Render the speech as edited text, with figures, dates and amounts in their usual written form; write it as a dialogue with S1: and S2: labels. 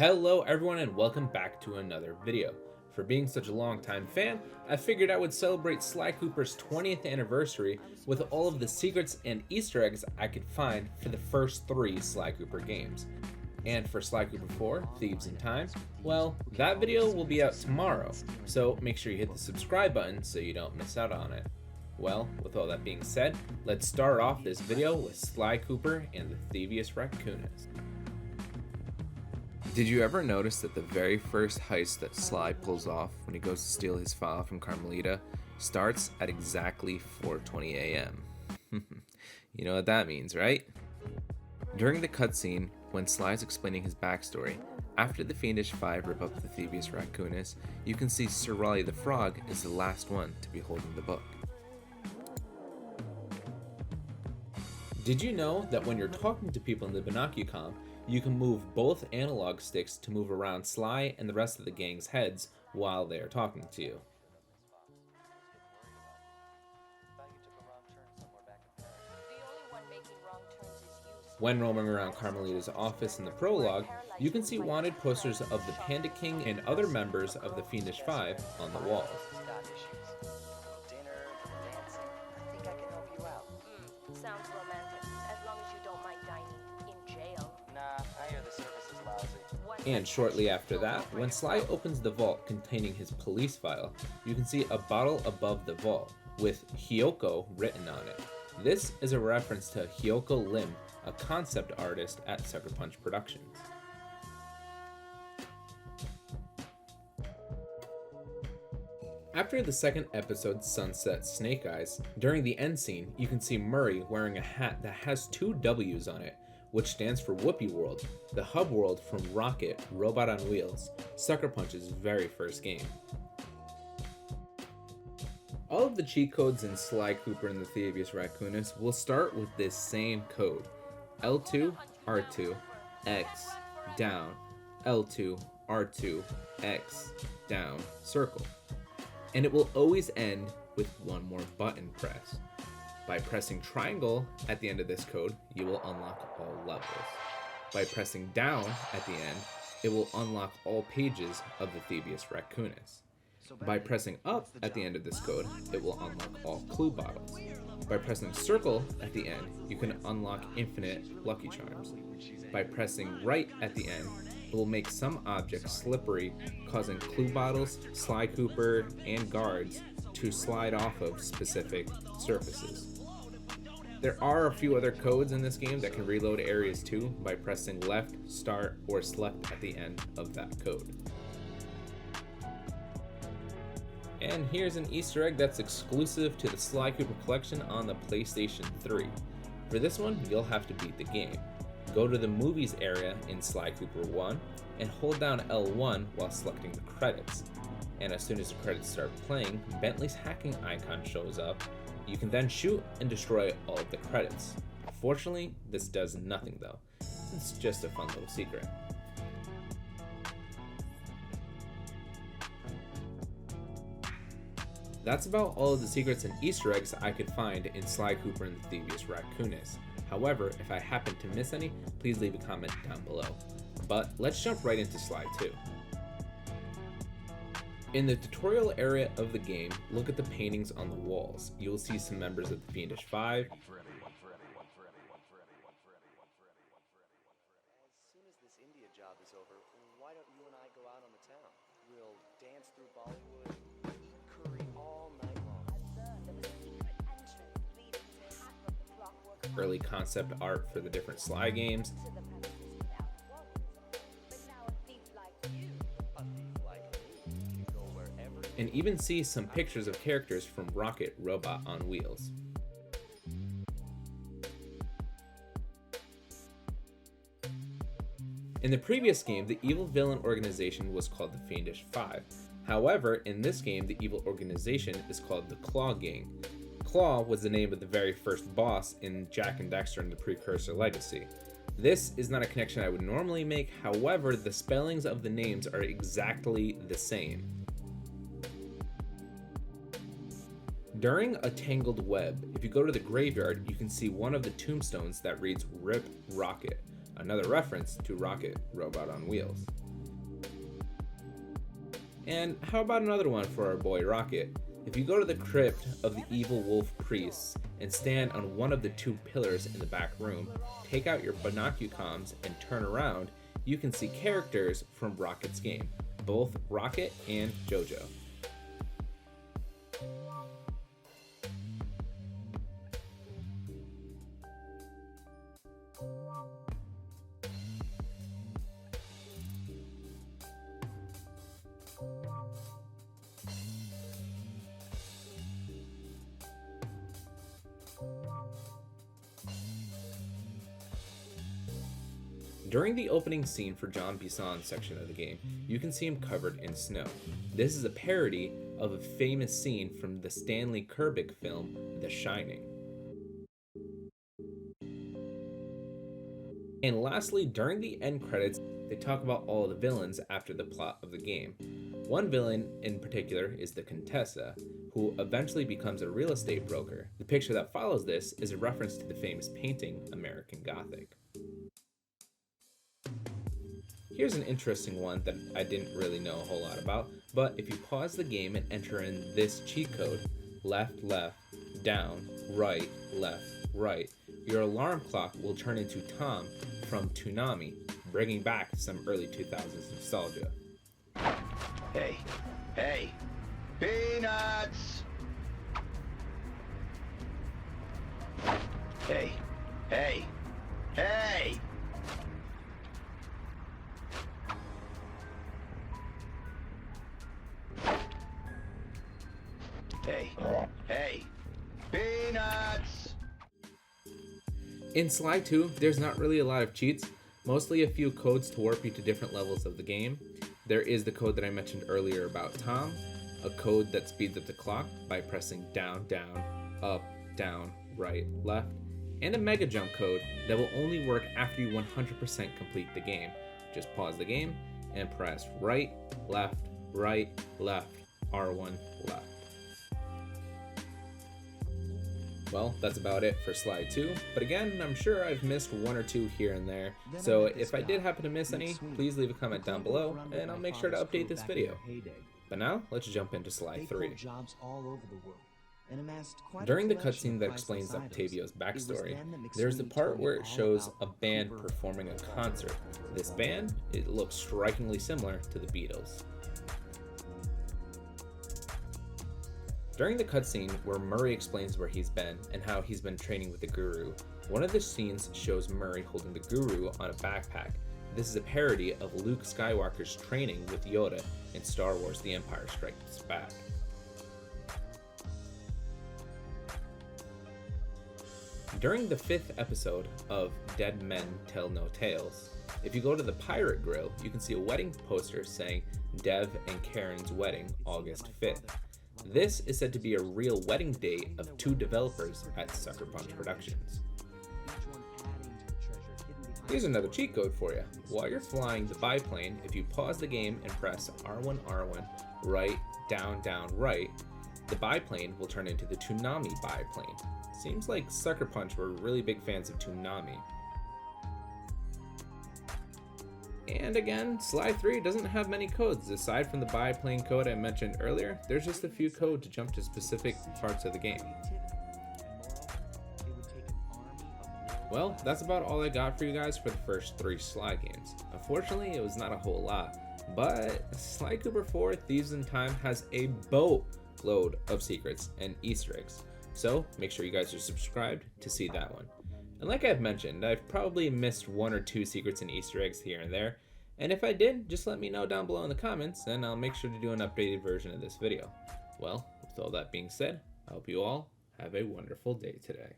S1: Hello everyone and welcome back to another video. For being such a long time fan, I figured I would celebrate Sly Cooper's 20th anniversary with all of the secrets and Easter eggs I could find for the first 3 Sly Cooper games. And for Sly Cooper 4, Thieves in Time, well, that video will be out tomorrow, so make sure you hit the subscribe button so you don't miss out on it. Well, with all that being said, let's start off this video with Sly Cooper and the Thievius Raccoonus. Did you ever notice that the very first heist that Sly pulls off when he goes to steal his file from Carmelita starts at exactly 4:20 a.m.? You know what that means, right? During the cutscene, when Sly's explaining his backstory, after the Fiendish Five rip up the Thievius Raccoonus, you can see Sir Raleigh the Frog is the last one to be holding the book. Did you know that when you're talking to people in the Binocucom, you can move both analog sticks to move around Sly and the rest of the gang's heads while they are talking to you? When roaming around Carmelita's office in the prologue, you can see wanted posters of the Panda King and other members of the Fiendish Five on the walls.
S2: Sounds romantic, as long as you don't mind dining in jail.
S3: Nah, I hear the service is lousy.
S1: And shortly after that, when Sly opens the vault containing his police file, you can see a bottle above the vault with Hyoko written on it. This is a reference to Hyoko Lim, a concept artist at Sucker Punch Productions. After the second episode, Sunset Snake Eyes, during the end scene, you can see Murray wearing a hat that has 2 W's on it, which stands for Whoopi World, the hub world from Rocket, Robot on Wheels, Sucker Punch's very first game. All of the cheat codes in Sly Cooper and the Thievius Raccoonus will start with this same code: L2, R2, X, down, L2, R2, X, down, circle. And it will always end with one more button press. By pressing triangle at the end of this code, you will unlock all levels. By pressing down at the end, it will unlock all pages of the Thievius Raccoonus. By pressing up at the end of this code, it will unlock all clue bottles. By pressing circle at the end, you can unlock infinite Lucky Charms. By pressing right at the end, it will make some objects slippery, causing clue bottles, Sly Cooper, and guards to slide off of specific surfaces. There are a few other codes in this game that can reload areas too by pressing left, start, or select at the end of that code. And here's an Easter egg that's exclusive to the Sly Cooper collection on the PlayStation 3. For this one, you'll have to beat the game. Go to the movies area in Sly Cooper 1 and hold down L1 while selecting the credits. And as soon as the credits start playing, Bentley's hacking icon shows up. You can then shoot and destroy all of the credits. Fortunately, this does nothing though. It's just a fun little secret. That's about all of the secrets and Easter eggs I could find in Sly Cooper and the Thievius Raccoonus. However, if I happen to miss any, please leave a comment down below. But let's jump right into Sly 2. In the tutorial area of the game, look at the paintings on the walls. You'll see some members of the Fiendish Five,
S3: As soon as this India job is over, why don't you and I go out on the town? We'll dance through Bollywood, curry all night long.
S1: early concept art for the different Sly games, and even see some pictures of characters from Rocket, Robot on Wheels. In the previous game, the evil villain organization was called the Fiendish Five. However, in this game, the evil organization is called the Claw Gang. Claw was the name of the very first boss in Jak and Daxter and the Precursor Legacy. This is not a connection I would normally make, however, the spellings of the names are exactly the same. During a tangled web, if you go to the graveyard, you can see one of the tombstones that reads RIP Rocket, another reference to Rocket, Robot on Wheels. And how about another one for our boy Rocket? If you go to the crypt of the evil wolf priests and stand on one of the two pillars in the back room, take out your binoculars and turn around, you can see characters from Rocket's game, both Rocket and JoJo. During the opening scene for John Bison's section of the game, you can see him covered in snow. This is a parody of a famous scene from the Stanley Kubrick film, The Shining. And lastly, during the end credits, they talk about all the villains after the plot of the game. One villain in particular is the Contessa, who eventually becomes a real estate broker. The picture that follows this is a reference to the famous painting, American Gothic. Here's an interesting one that I didn't really know a whole lot about, but if you pause the game and enter in this cheat code, left, left, down, right, left, right, your alarm clock will turn into Tom from Toonami, bringing back some early 2000s nostalgia.
S4: Hey, hey, peanuts! Hey, hey, hey! Hey, hey, peanuts!
S1: In Sly 2, there's not really a lot of cheats, mostly a few codes to warp you to different levels of the game. There is the code that I mentioned earlier about Tom, a code that speeds up the clock by pressing down, down, up, down, right, left, and a mega jump code that will only work after you 100% complete the game. Just pause the game and press right, left, R1, left. Well, that's about it for Sly 2, but again, I'm sure I've missed one or two here and there, so if I did happen to miss any, please leave a comment down below, and I'll make sure to update this video. But now, let's jump into Sly 3. During the cutscene that explains Octavio's backstory, there's the part where it shows a band performing a concert. This band, it looks strikingly similar to the Beatles. During the cutscene where Murray explains where he's been and how he's been training with the Guru, one of the scenes shows Murray holding the Guru on a backpack. This is a parody of Luke Skywalker's training with Yoda in Star Wars: The Empire Strikes Back. During the 5th episode of Dead Men Tell No Tales, if you go to the Pirate Grill, you can see a wedding poster saying Dev and Karen's wedding, August 5th. This is said to be a real wedding date of two developers at Sucker Punch Productions. Here's another cheat code for you. While you're flying the biplane, if you pause the game and press R1, right, down, right, the biplane will turn into the Toonami biplane. Seems like Sucker Punch were really big fans of Toonami. And again, Sly 3 doesn't have many codes. Aside from the biplane code I mentioned earlier, there's just a few codes to jump to specific parts of the game. Well, that's about all I got for you guys for the first 3 Sly games. Unfortunately, it was not a whole lot, but Sly Cooper 4 Thieves in Time has a boatload of secrets and Easter eggs. So make sure you guys are subscribed to see that one. And like I've mentioned, I've probably missed 1 or 2 secrets and Easter eggs here and there. And if I did, just let me know down below in the comments and I'll make sure to do an updated version of this video. Well, with all that being said, I hope you all have a wonderful day today.